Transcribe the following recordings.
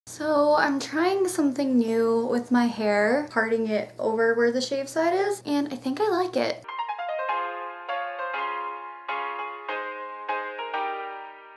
So I'm trying something new with my hair, parting it over where the shave side is, and I think I like it.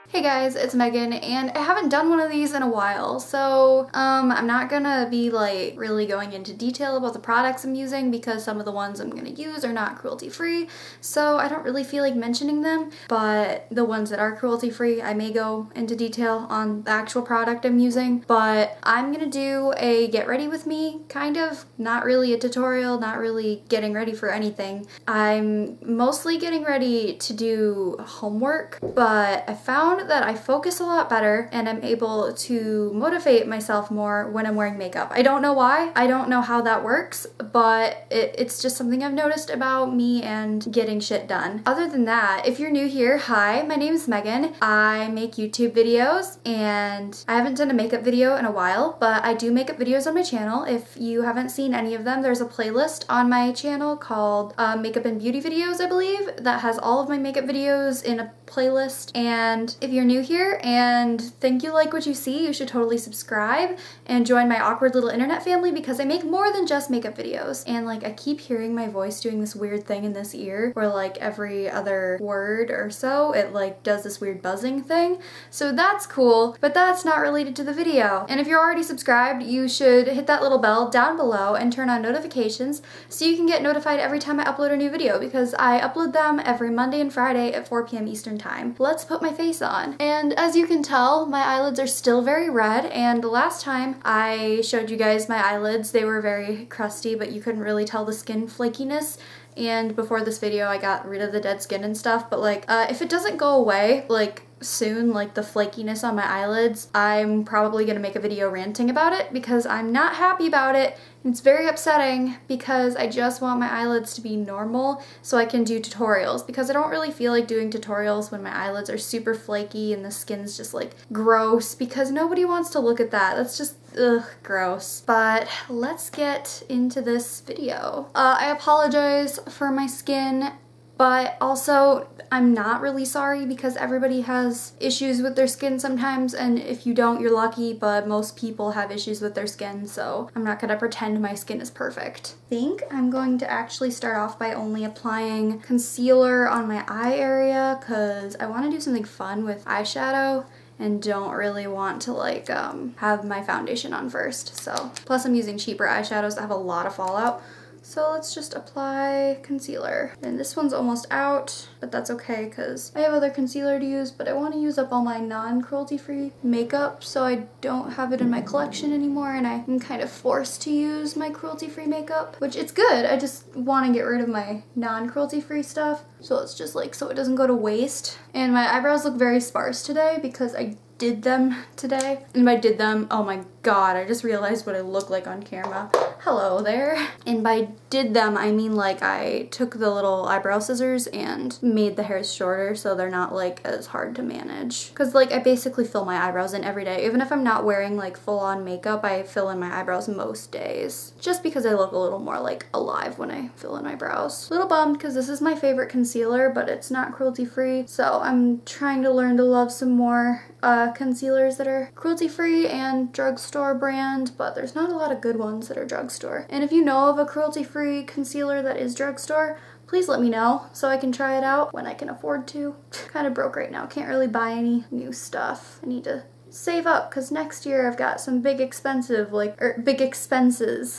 Hey guys, it's Megan, and I haven't done one of these in a while, so I'm not gonna be like really going into detail about the products I'm using because some of the ones I'm gonna use are not cruelty-free, so I don't really feel like mentioning them, but the ones that are cruelty-free, I may go into detail on the actual product I'm using, but I'm gonna do a get ready with me, kind of, not really a tutorial, not really getting ready for anything. I'm mostly getting ready to do homework, but I found that I focus a lot better and I'm able to motivate myself more when I'm wearing makeup. I don't know why, I don't know how that works, but it's just something I've noticed about me and getting shit done. Other than that, if you're new here, hi, my name is Megan. I make YouTube videos and I haven't done a makeup video in a while, but I do makeup videos on my channel. If you haven't seen any of them, there's a playlist on my channel called Makeup and Beauty Videos, I believe, that has all of my makeup videos in a playlist. And if you're new here and think you like what you see, you should totally subscribe and join my awkward little internet family because I make more than just makeup videos. And like I keep hearing my voice doing this weird thing in this ear where like every other word or so it like does this weird buzzing thing. So that's cool, but that's not related to the video. And if you're already subscribed, you should hit that little bell down below and turn on notifications so you can get notified every time I upload a new video because I upload them every Monday and Friday at 4 p.m. Eastern time. Let's put my face on. And as you can tell, my eyelids are still very red, and the last time I showed you guys my eyelids, they were very crusty, but you couldn't really tell the skin flakiness. And before this video, I got rid of the dead skin and stuff, but like, if it doesn't go away, like, soon, like the flakiness on my eyelids, I'm probably gonna make a video ranting about it because I'm not happy about it. It's very upsetting because I just want my eyelids to be normal so I can do tutorials because I don't really feel like doing tutorials when my eyelids are super flaky and the skin's just like gross because nobody wants to look at that. That's just ugh, gross. But let's get into this video. I apologize for my skin, but also I'm not really sorry because everybody has issues with their skin sometimes, and if you don't, you're lucky, but most people have issues with their skin, so I'm not gonna pretend my skin is perfect. I think I'm going to actually start off by only applying concealer on my eye area because I want to do something fun with eyeshadow and don't really want to like have my foundation on first. So plus I'm using cheaper eyeshadows that have a lot of fallout. So let's just apply concealer. And this one's almost out, but that's okay because I have other concealer to use, but I want to use up all my non-cruelty-free makeup so I don't have it in my collection anymore and I'm kind of forced to use my cruelty-free makeup, which it's good. I just want to get rid of my non-cruelty-free stuff. So it's just like, so it doesn't go to waste. And my eyebrows look very sparse today because I did them today. And by did them, oh my god, I just realized what I look like on camera. Hello there. And by did them, I mean like I took the little eyebrow scissors and made the hairs shorter so they're not like as hard to manage. Cause like I basically fill my eyebrows in every day. Even if I'm not wearing like full on makeup, I fill in my eyebrows most days. Just because I look a little more like alive when I fill in my brows. A little bummed because this is my favorite concealer, but it's not cruelty free. So I'm trying to learn to love some more concealers that are cruelty-free and drugstore brand, but there's not a lot of good ones that are drugstore. And if you know of a cruelty-free concealer that is drugstore, please let me know so I can try it out when I can afford to. Kind of broke right now, can't really buy any new stuff. I need to save up because next year I've got some big expenses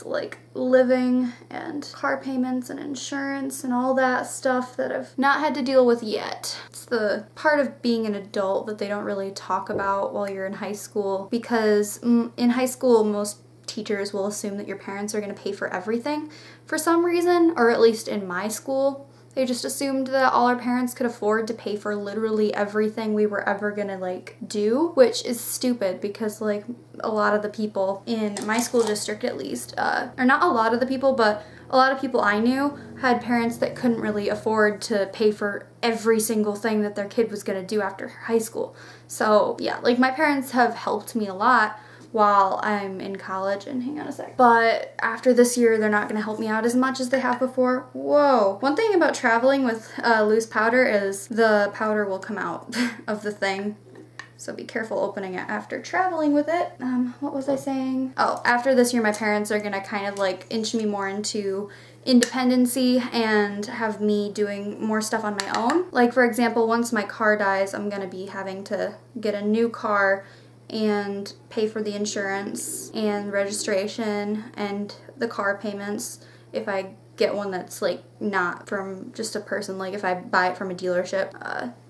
like living and car payments and insurance and all that stuff that I've not had to deal with yet. It's the part of being an adult that they don't really talk about while you're in high school because in high school most teachers will assume that your parents are going to pay for everything for some reason, or at least in my school. They just assumed that all our parents could afford to pay for literally everything we were ever gonna like do, which is stupid because like a lot of the people in my school district at least, or not a lot of the people, but a lot of people I knew had parents that couldn't really afford to pay for every single thing that their kid was gonna do after high school. So yeah, like my parents have helped me a lot while I'm in college, and hang on a sec. But after this year, they're not gonna help me out as much as they have before. Whoa. One thing about traveling with loose powder is the powder will come out of the thing. so be careful opening it after traveling with it. What was I saying? Oh, after this year, my parents are gonna kind of like inch me more into independency and have me doing more stuff on my own. Like for example, once my car dies, I'm gonna be having to get a new car and pay for the insurance and registration and the car payments if I get one that's like not from just a person. Like if I buy it from a dealership,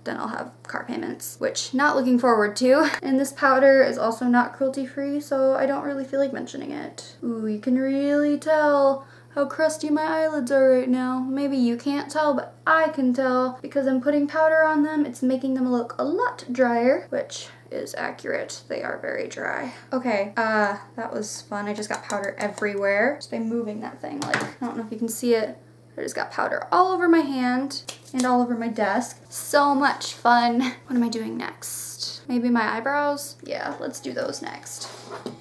then I'll have car payments, which not looking forward to. And this powder is also not cruelty free, so I don't really feel like mentioning it. Ooh, you can really tell how crusty my eyelids are right now. Maybe you can't tell, but I can tell because I'm putting powder on them. It's making them look a lot drier, which is accurate. They are very dry. Okay, that was fun. I just got powder everywhere just by moving that thing. Like, I don't know if you can see it. I just got powder all over my hand and all over my desk. So much fun. What am I doing next? Maybe my eyebrows? Yeah, let's do those next.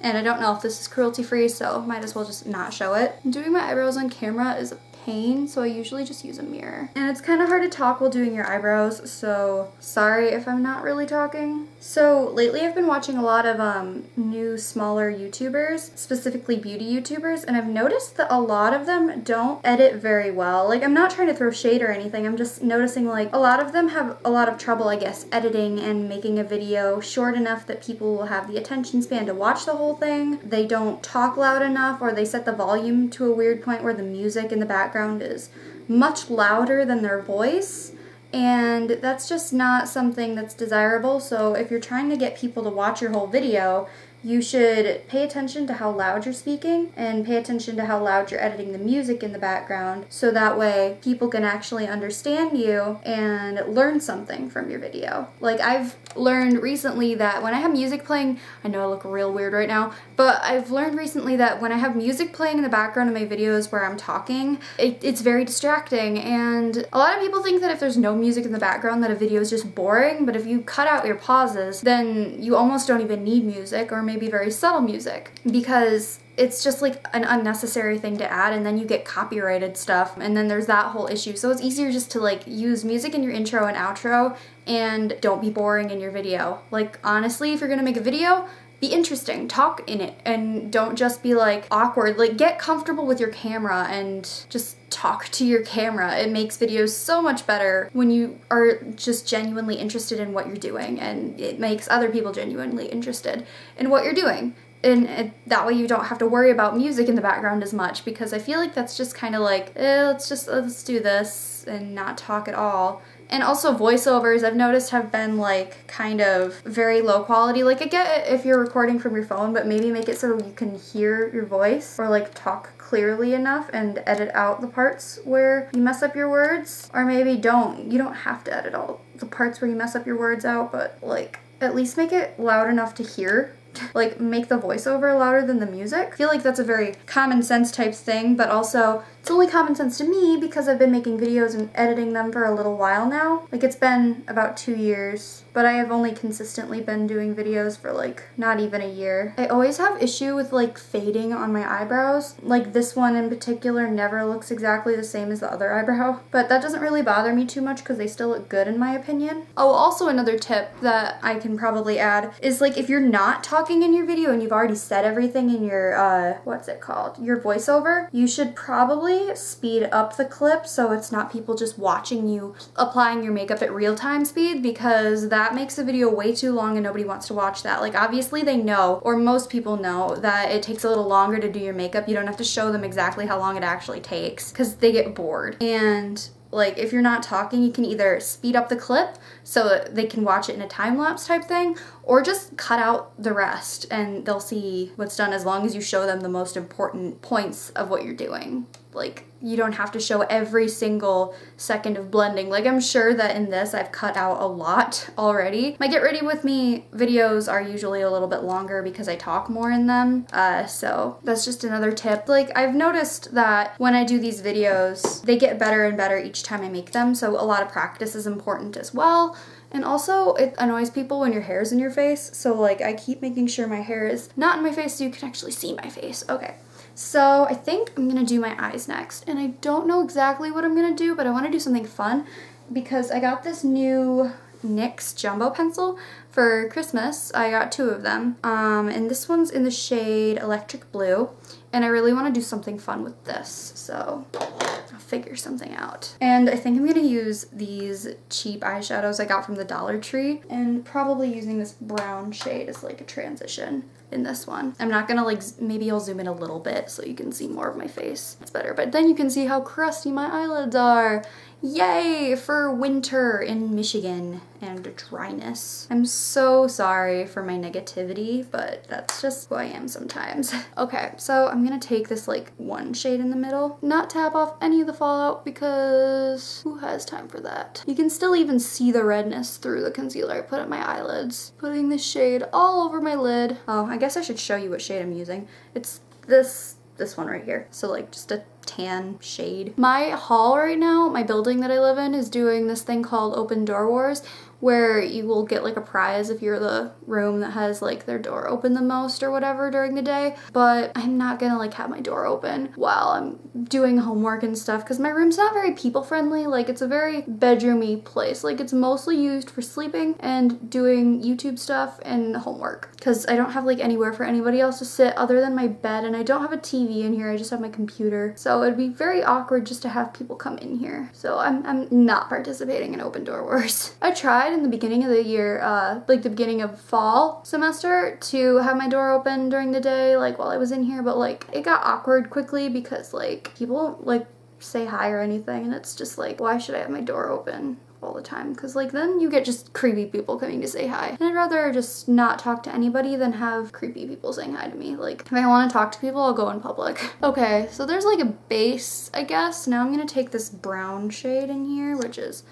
And I don't know if this is cruelty free, so might as well just not show it. Doing my eyebrows on camera is a pain, so I usually just use a mirror. And it's kind of hard to talk while doing your eyebrows, so sorry if I'm not really talking. So lately I've been watching a lot of new smaller YouTubers, specifically beauty YouTubers, and I've noticed that a lot of them don't edit very well. Like, I'm not trying to throw shade or anything, I'm just noticing like a lot of them have a lot of trouble, I guess, editing and making a video short enough that people will have the attention span to watch the whole thing. They don't talk loud enough, or they set the volume to a weird point where the music in the background is much louder than their voice, and that's just not something that's desirable. So if you're trying to get people to watch your whole video, you should pay attention to how loud you're speaking and pay attention to how loud you're editing the music in the background, so that way people can actually understand you and learn something from your video. Like, I've learned recently that when I have music playing, I know I look real weird right now, but I've learned recently that when I have music playing in the background of my videos where I'm talking, it's very distracting. And a lot of people think that if there's no music in the background that a video is just boring, but if you cut out your pauses, then you almost don't even need music, or maybe very subtle music, because it's just like an unnecessary thing to add, and then you get copyrighted stuff, and then there's that whole issue. So it's easier just to like use music in your intro and outro, and don't be boring in your video. Like, honestly, if you're gonna make a video, be interesting, talk in it, and don't just be like awkward. Like, get comfortable with your camera and just talk to your camera. It makes videos so much better when you are just genuinely interested in what you're doing, and it makes other people genuinely interested in what you're doing. And that way you don't have to worry about music in the background as much, because I feel like that's just kind of like, let's do this and not talk at all. And also voiceovers, I've noticed, have been like kind of very low quality. Like, I get it if you're recording from your phone, but maybe make it so you can hear your voice, or like talk clearly enough and edit out the parts where you mess up your words. Or maybe don't. You don't have to edit all the parts where you mess up your words out, but like at least make it loud enough to hear. Like, make the voiceover louder than the music. I feel like that's a very common sense type thing, but also it's only common sense to me because I've been making videos and editing them for a little while now. Like, it's been about 2 years, but I have only consistently been doing videos for like not even a year. I always have issue with like fading on my eyebrows. Like, this one in particular never looks exactly the same as the other eyebrow, but that doesn't really bother me too much because they still look good in my opinion. Oh, also another tip that I can probably add is, like, if you're not talking in your video and you've already said everything in your what's it called, your voiceover, you should probably speed up the clip so it's not people just watching you applying your makeup at real-time speed, because that makes the video way too long and nobody wants to watch that. Like, obviously they know, or most people know, that it takes a little longer to do your makeup. You don't have to show them exactly how long it actually takes because they get bored. And like, if you're not talking, you can either speed up the clip so that they can watch it in a time-lapse type thing, or just cut out the rest and they'll see what's done as long as you show them the most important points of what you're doing. Like, you don't have to show every single second of blending. Like, I'm sure that in this I've cut out a lot already. My Get Ready With Me videos are usually a little bit longer because I talk more in them. So that's just another tip. Like, I've noticed that when I do these videos, they get better and better each time I make them. So a lot of practice is important as well. And also, it annoys people when your hair's in your face. So like, I keep making sure my hair is not in my face so you can actually see my face. Okay. So I think I'm gonna do my eyes next, and I don't know exactly what I'm gonna do, but I wanna do something fun because I got this new NYX Jumbo Pencil for Christmas. I got 2 of them. And this one's in the shade Electric Blue. And I really want to do something fun with this, so I'll figure something out. And I think I'm gonna use these cheap eyeshadows I got from the Dollar Tree, and probably using this brown shade as like a transition in this one. I'm not gonna like, maybe I'll zoom in a little bit so you can see more of my face. It's better, but then you can see how crusty my eyelids are. Yay for winter in Michigan and dryness. I'm so sorry for my negativity, but that's just who I am sometimes. Okay, so I'm gonna take this like one shade in the middle, not tap off any of the fallout because who has time for that? You can still even see the redness through the concealer I put on my eyelids. Putting this shade all over my lid. Oh, I guess I should show you what shade I'm using. It's this one right here. So like just a tan shade. My hall right now, my building that I live in, is doing this thing called Open Door Wars, where you will get like a prize if you're the room that has like their door open the most or whatever during the day. But I'm not gonna like have my door open while I'm doing homework and stuff because my room's not very people friendly. Like it's a very bedroomy place. Like it's mostly used for sleeping and doing YouTube stuff and homework because I don't have like anywhere for anybody else to sit other than my bed, and I don't have a TV in here. I just have my computer. So it'd be very awkward just to have people come in here. So I'm not participating in Open Door Wars. I tried in the beginning of the year, like the beginning of fall semester, to have my door open during the day, like while I was in here, but like it got awkward quickly because like people won't like say hi or anything, and it's just like, why should I have my door open all the time? Because like then you get just creepy people coming to say hi, and I'd rather just not talk to anybody than have creepy people saying hi to me. Like if I want to talk to people, I'll go in public. Okay, so there's like a base, I guess. Now I'm gonna take this brown shade in here, which is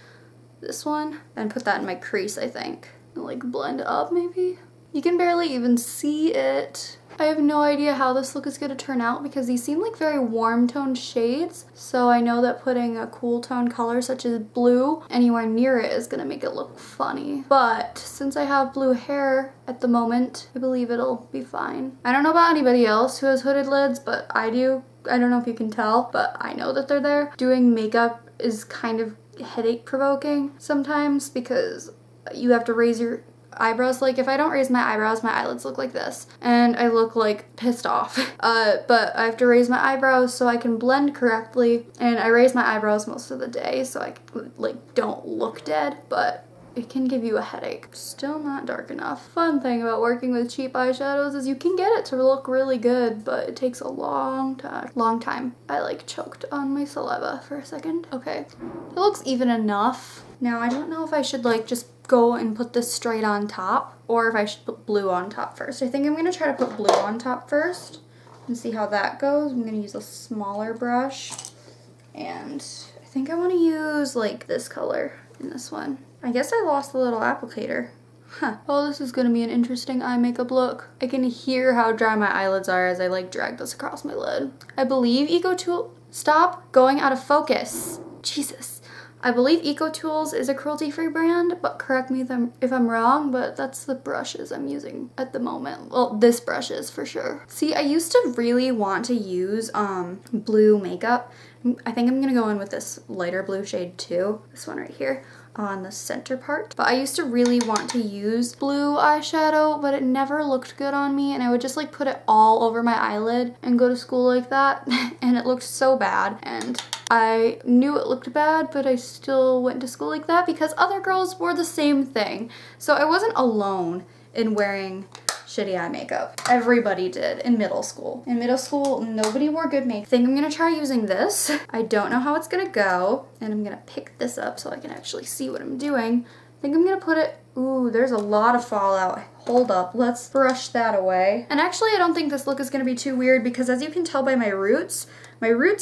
this one, and put that in my crease, I think, and like blend up maybe. You can barely even see it. I have no idea how this look is gonna turn out because these seem like very warm toned shades, so I know that putting a cool tone color such as blue anywhere near it is gonna make it look funny. But since I have blue hair at the moment, I believe it'll be fine. I don't know about anybody else who has hooded lids, but I do. I don't know if you can tell, but I know that they're there. Doing makeup is kind of headache provoking sometimes because you have to raise your eyebrows. Like if I don't raise my eyebrows, my eyelids look like this and I look like pissed off. But I have to raise my eyebrows so I can blend correctly, and I raise my eyebrows most of the day so I like don't look dead, but it can give you a headache. Still not dark enough. Fun thing about working with cheap eyeshadows is you can get it to look really good, but it takes a long time. I like choked on my saliva for a second. Okay, it looks even enough. Now I don't know if I should like just go and put this straight on top or if I should put blue on top first. I think I'm gonna try to put blue on top first and see how that goes. I'm gonna use a smaller brush, and I think I want to use like this color in this one. I guess I lost the little applicator. Huh. Oh, this is gonna be an interesting eye makeup look. I can hear how dry my eyelids are as I like drag this across my lid. I believe stop going out of focus. Jesus. I believe EcoTools is a cruelty-free brand, but correct me if I'm wrong, but that's the brushes I'm using at the moment. Well, this brush is for sure. See, I used to really want to use blue makeup. I think I'm gonna go in with this lighter blue shade too. This one right here on the center part. But I used to really want to use blue eyeshadow, but it never looked good on me, and I would just like put it all over my eyelid and go to school like that, and it looked so bad. And I knew it looked bad, but I still went to school like that because other girls wore the same thing. So I wasn't alone in wearing shitty eye makeup. Everybody did in middle school. In middle school, nobody wore good makeup. I think I'm gonna try using this. I don't know how it's gonna go, and I'm gonna pick this up so I can actually see what I'm doing. I think I'm gonna put it, ooh, there's a lot of fallout. Hold up, let's brush that away. And actually, I don't think this look is gonna be too weird because as you can tell by my roots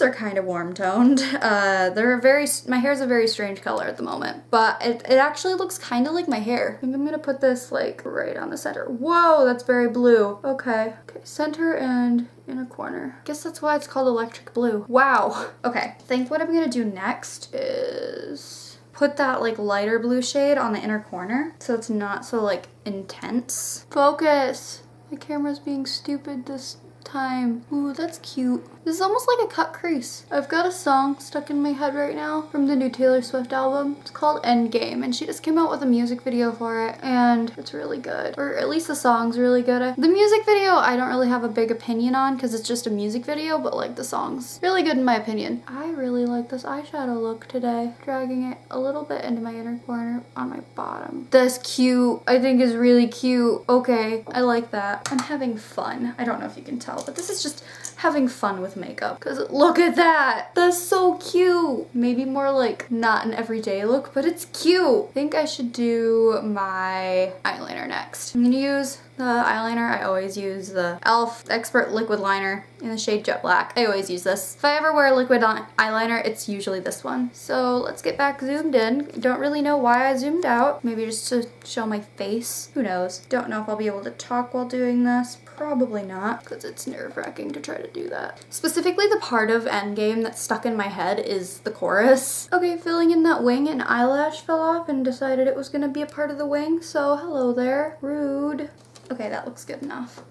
are kind of warm toned. My hair's a very strange color at the moment, but it actually looks kind of like my hair. I think I'm gonna put this like right on the center. Whoa, that's very blue. Okay, center and inner corner. Guess that's why it's called electric blue. Wow. Okay, I think what I'm gonna do next is put that like lighter blue shade on the inner corner so it's not so like intense. Focus. My camera's being stupid this time. Ooh, that's cute. This is almost like a cut crease. I've got a song stuck in my head right now from the new Taylor Swift album. It's called Endgame, and she just came out with a music video for it, and it's really good. Or at least the song's really good. The music video I don't really have a big opinion on because it's just a music video, but like the song's really good in my opinion. I really like this eyeshadow look today. Dragging it a little bit into my inner corner on my bottom. That's cute. I think is really cute. Okay, I like that. I'm having fun. I don't know if you can tell, but this is just having fun with makeup, because look at that. That's so cute. Maybe more like not an everyday look, but it's cute. I think I should do my eyeliner next. I'm gonna use the eyeliner. I always use the e.l.f. Expert Liquid Liner in the shade Jet Black. I always use this. If I ever wear a liquid eyeliner, it's usually this one. So let's get back zoomed in. Don't really know why I zoomed out. Maybe just to show my face. Who knows? Don't know if I'll be able to talk while doing this. Probably not, because it's nerve-wracking to try to do that. Specifically, the part of Endgame that's stuck in my head is the chorus. Okay, filling in that wing, an eyelash fell off and decided it was gonna be a part of the wing, so hello there. Rude. Okay, that looks good enough.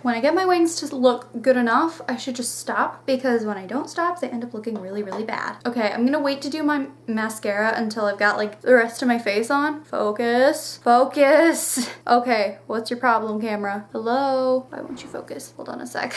When I get my wings to look good enough, I should just stop, because when I don't stop, they end up looking really, really bad. Okay, I'm gonna wait to do my mascara until I've got like the rest of my face on. Focus. Focus. Okay, what's your problem, camera? Hello? Why won't you focus? Hold on a sec.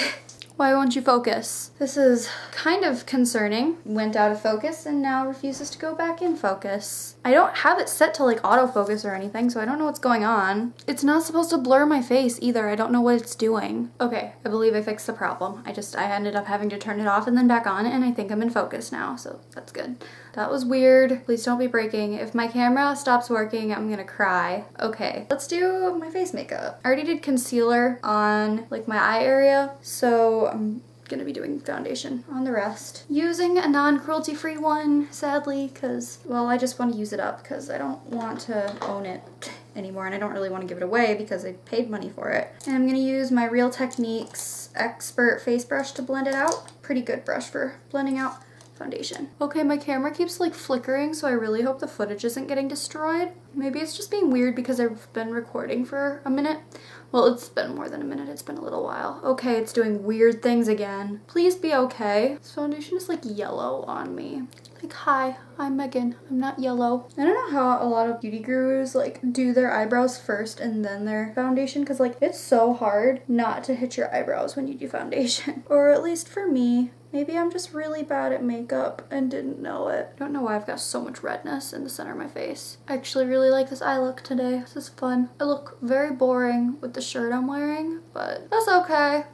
Why won't you focus? This is kind of concerning. Went out of focus and now refuses to go back in focus. I don't have it set to like autofocus or anything, so I don't know what's going on. It's not supposed to blur my face either. I don't know what it's doing. Okay, I believe I fixed the problem. I ended up having to turn it off and then back on, and I think I'm in focus now, so that's good. That was weird. Please don't be breaking. If my camera stops working, I'm gonna cry. Okay, let's do my face makeup. I already did concealer on like my eye area, so I'm gonna be doing foundation on the rest. Using a non-cruelty-free one, sadly, because, well, I just want to use it up because I don't want to own it anymore, and I don't really want to give it away because I paid money for it. And I'm gonna use my Real Techniques Expert Face Brush to blend it out. Pretty good brush for blending out foundation. Okay, my camera keeps like flickering, so I really hope the footage isn't getting destroyed. Maybe it's just being weird because I've been recording for a minute. Well, it's been more than a minute. It's been a little while. Okay, it's doing weird things again. Please be okay. This foundation is like yellow on me. Like, hi, I'm Megan. I'm not yellow. I don't know how a lot of beauty gurus like do their eyebrows first and then their foundation, because like it's so hard not to hit your eyebrows when you do foundation. Or at least for me. Maybe I'm just really bad at makeup and didn't know it. I don't know why I've got so much redness in the center of my face. I actually really like this eye look today. This is fun. I look very boring with the shirt I'm wearing, but that's okay.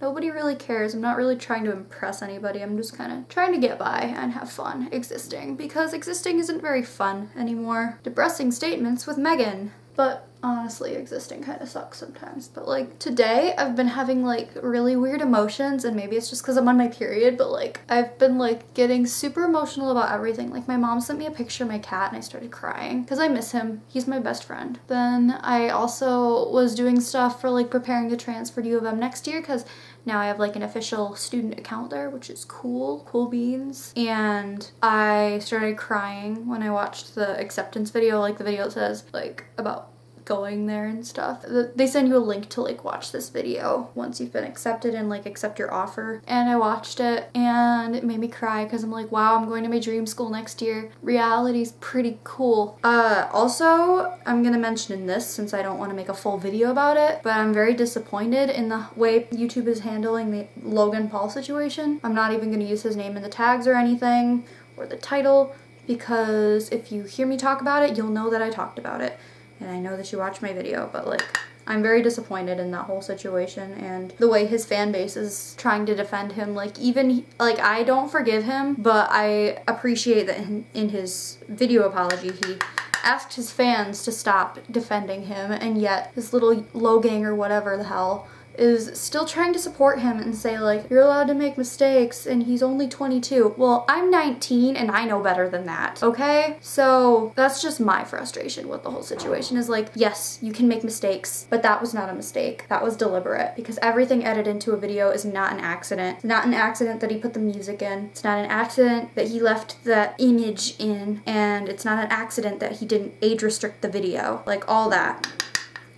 Nobody really cares. I'm not really trying to impress anybody. I'm just kind of trying to get by and have fun existing, because existing isn't very fun anymore. Depressing statements with Megan. But honestly, existing kind of sucks sometimes. But like today, I've been having like really weird emotions, and maybe it's just because I'm on my period, but like I've been like getting super emotional about everything. Like my mom sent me a picture of my cat and I started crying because I miss him. He's my best friend. Then I also was doing stuff for like preparing to transfer to U of M next year, because now I have like an official student account there, which is cool. Cool beans. And I started crying when I watched the acceptance video, like the video that says like about going there and stuff. They send you a link to like watch this video once you've been accepted and like accept your offer. And I watched it and it made me cry because I'm like, wow, I'm going to my dream school next year. Reality's pretty cool. Also, I'm gonna mention in this, since I don't want to make a full video about it, but I'm very disappointed in the way YouTube is handling the Logan Paul situation. I'm not even gonna use his name in the tags or anything, or the title, because if you hear me talk about it, you'll know that I talked about it. And I know that you watched my video, but like, I'm very disappointed in that whole situation and the way his fan base is trying to defend him. Like even, like I don't forgive him, but I appreciate that in his video apology, he asked his fans to stop defending him, and yet this little Logang or whatever the hell is still trying to support him and say like, you're allowed to make mistakes and he's only 22. Well, I'm 19 and I know better than that, okay? So that's just my frustration with the whole situation, is like, yes, you can make mistakes, but that was not a mistake. That was deliberate, because everything edited into a video is not an accident. It's not an accident that he put the music in. It's not an accident that he left that image in, and it's not an accident that he didn't age restrict the video. Like all that.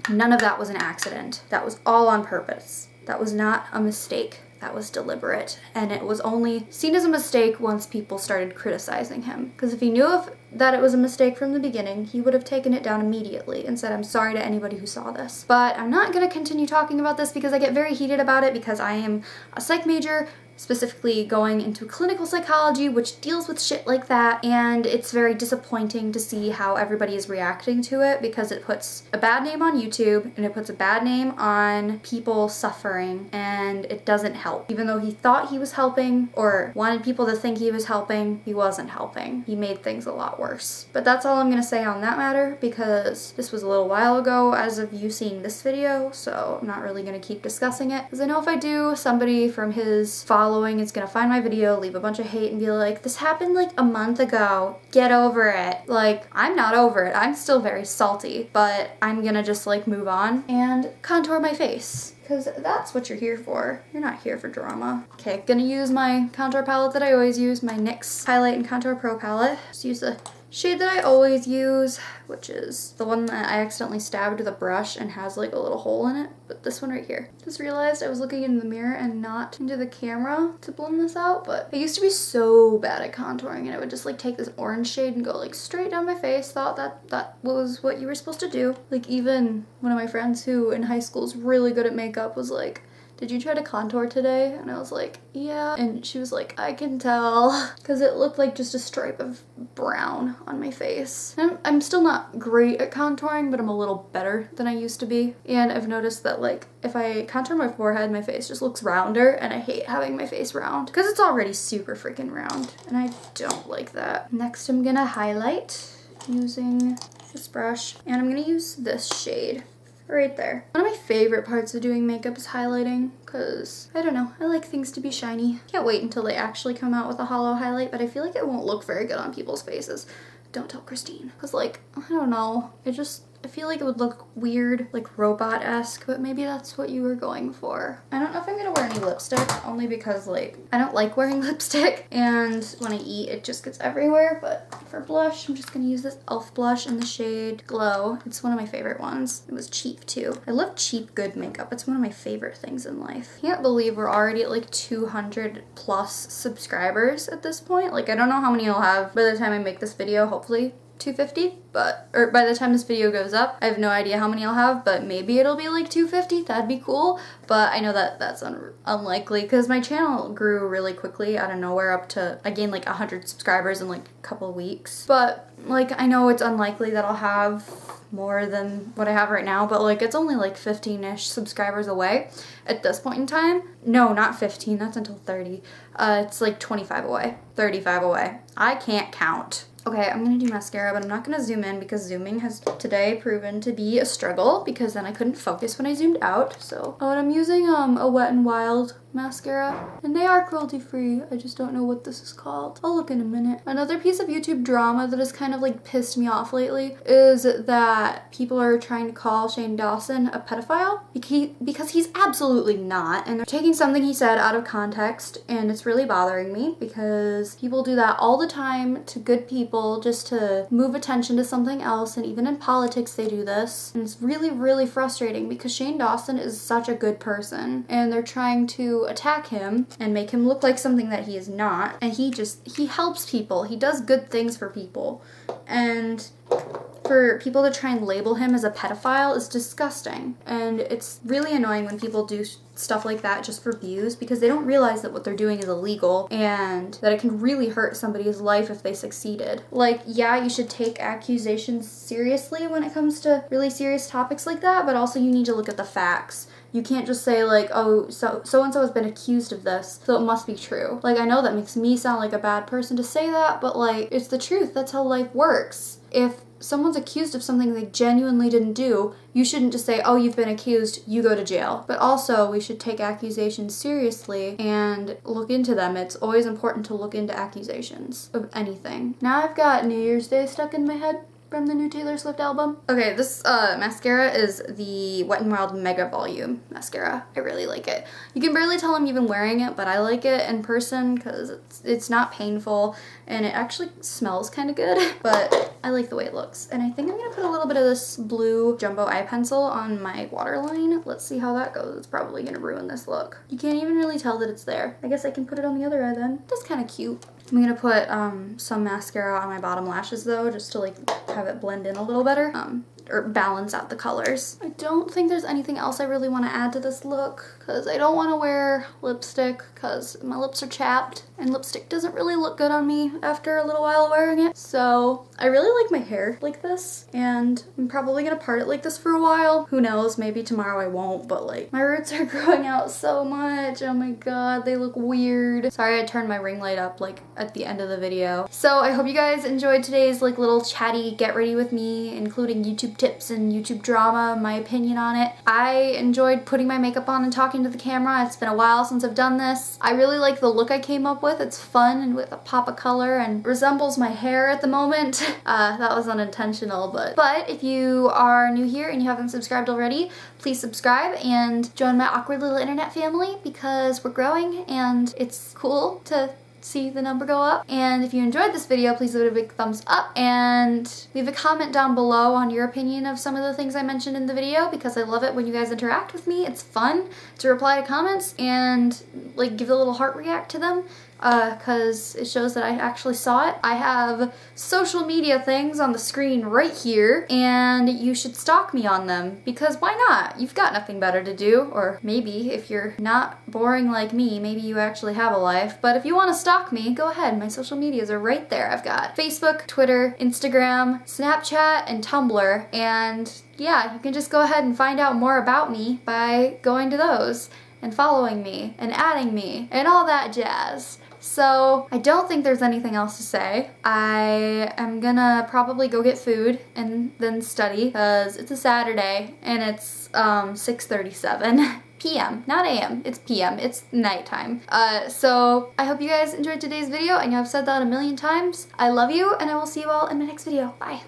None of that was an accident. That was all on purpose. That was not a mistake. That was deliberate, and it was only seen as a mistake once people started criticizing him. Because if he knew that it was a mistake from the beginning, he would have taken it down immediately and said, I'm sorry to anybody who saw this. But I'm not going to continue talking about this because I get very heated about it, because I am a psych major, specifically going into clinical psychology, which deals with shit like that, and it's very disappointing to see how everybody is reacting to it, because it puts a bad name on YouTube and it puts a bad name on people suffering, and it doesn't help. Even though he thought he was helping or wanted people to think he was helping, he wasn't helping. He made things a lot worse. But that's all I'm gonna say on that matter, because this was a little while ago as of you seeing this video, so I'm not really gonna keep discussing it, because I know if I do, somebody from his following is gonna find my video, leave a bunch of hate, and be like, this happened like a month ago, get over it. Like, I'm not over it. I'm still very salty, but I'm gonna just like move on and contour my face, because that's what you're here for. You're not here for drama. Okay, gonna use my contour palette that I always use, my NYX Highlight and Contour Pro palette. Just use the shade that I always use, which is the one that I accidentally stabbed with a brush and has like a little hole in it, but this one right here. Just realized I was looking in the mirror and not into the camera to blend this out, but I used to be so bad at contouring, and I would just like take this orange shade and go like straight down my face. Thought that was what you were supposed to do. Like, even one of my friends who in high school is really good at makeup was like, did you try to contour today? And I was like, yeah. And she was like, I can tell, because it looked like just a stripe of brown on my face. And I'm still not great at contouring, but I'm a little better than I used to be. And I've noticed that like if I contour my forehead, my face just looks rounder, and I hate having my face round because it's already super freaking round, and I don't like that. Next, I'm gonna highlight using this brush, and I'm gonna use this shade right there. One of my favorite parts of doing makeup is highlighting, because I don't know, I like things to be shiny. Can't wait until they actually come out with a hollow highlight, but I feel like it won't look very good on people's faces. Don't tell Christine, because like, I don't know, I feel like it would look weird, like robot-esque, but maybe that's what you were going for. I don't know if I'm gonna wear any lipstick, only because like, I don't like wearing lipstick, and when I eat, it just gets everywhere. But for blush, I'm just gonna use this e.l.f. blush in the shade Glow. It's one of my favorite ones. It was cheap too. I love cheap, good makeup. It's one of my favorite things in life. Can't believe we're already at like 200 plus subscribers at this point. Like, I don't know how many I'll have by the time I make this video, hopefully 250, or by the time this video goes up, I have no idea how many I'll have, but maybe it'll be like 250. That'd be cool, but I know that that's unlikely, because my channel grew really quickly out of nowhere up to, I gained like 100 subscribers in like a couple weeks. But like, I know it's unlikely that I'll have more than what I have right now, but like, it's only like 15-ish subscribers away at this point in time. No, not 15, that's until 30. It's like 25 away, 35 away. I can't count. Okay, I'm gonna do mascara, but I'm not gonna zoom in because zooming has today proven to be a struggle, because then I couldn't focus when I zoomed out. So, and I'm using a Wet n Wild mascara, and they are cruelty free. I just don't know what this is called. I'll look in a minute. Another piece of YouTube drama that has kind of like pissed me off lately is that people are trying to call Shane Dawson a pedophile, because he's absolutely not, and they're taking something he said out of context, and it's really bothering me, because people do that all the time to good people just to move attention to something else, and even in politics they do this, and it's really, really frustrating, because Shane Dawson is such a good person, and they're trying to attack him and make him look like something that he is not, and he helps people. He does good things for people, and for people to try and label him as a pedophile is disgusting. And it's really annoying when people do stuff like that just for views, because they don't realize that what they're doing is illegal, and that it can really hurt somebody's life if they succeeded. Like, yeah, you should take accusations seriously when it comes to really serious topics like that, but also you need to look at the facts. You can't just say like, oh, so-and-so has been accused of this, so it must be true. Like, I know that makes me sound like a bad person to say that, but like, it's the truth. That's how life works. If someone's accused of something they genuinely didn't do, you shouldn't just say, oh, you've been accused, you go to jail. But also, we should take accusations seriously and look into them. It's always important to look into accusations of anything. Now I've got New Year's Day stuck in my head, from the new Taylor Swift album. Okay, this mascara is the Wet n Wild Mega Volume mascara. I really like it. You can barely tell I'm even wearing it, but I like it in person because it's not painful and it actually smells kind of good, but I like the way it looks. And I think I'm gonna put a little bit of this blue jumbo eye pencil on my waterline. Let's see how that goes. It's probably gonna ruin this look. You can't even really tell that it's there. I guess I can put it on the other eye then. That's kind of cute. I'm gonna put some mascara on my bottom lashes though, just to like have it blend in a little better, or balance out the colors. I don't think there's anything else I really want to add to this look because I don't want to wear lipstick because my lips are chapped and lipstick doesn't really look good on me after a little while wearing it. So I really like my hair like this and I'm probably gonna part it like this for a while. Who knows, maybe tomorrow I won't, but like my roots are growing out so much. Oh my god, they look weird. Sorry I turned my ring light up like at the end of the video. So I hope you guys enjoyed today's like little chatty get ready with me, including YouTube tips and YouTube drama, my opinion on it. I enjoyed putting my makeup on and talking to the camera. It's been a while since I've done this. I really like the look I came up with. It's fun and with a pop of color and resembles my hair at the moment. That was unintentional, but if you are new here and you haven't subscribed already, please subscribe and join my awkward little internet family because we're growing and it's cool to see the number go up. And if you enjoyed this video, please give it a big thumbs up and leave a comment down below on your opinion of some of the things I mentioned in the video because I love it when you guys interact with me. It's fun to reply to comments and like give a little heart react to them because it shows that I actually saw it. I have social media things on the screen right here and you should stalk me on them because why not? You've got nothing better to do, or maybe if you're not boring like me, maybe you actually have a life, but if you want to stalk me, go ahead. My social medias are right there. I've got Facebook, Twitter, Instagram, Snapchat, and Tumblr, and yeah, you can just go ahead and find out more about me by going to those and following me and adding me and all that jazz. So I don't think there's anything else to say. I am gonna probably go get food and then study because it's a Saturday and it's 6:37 p.m. Not a.m. It's p.m. It's nighttime. So I hope you guys enjoyed today's video. I know I've said that a million times. I love you and I will see you all in my next video. Bye.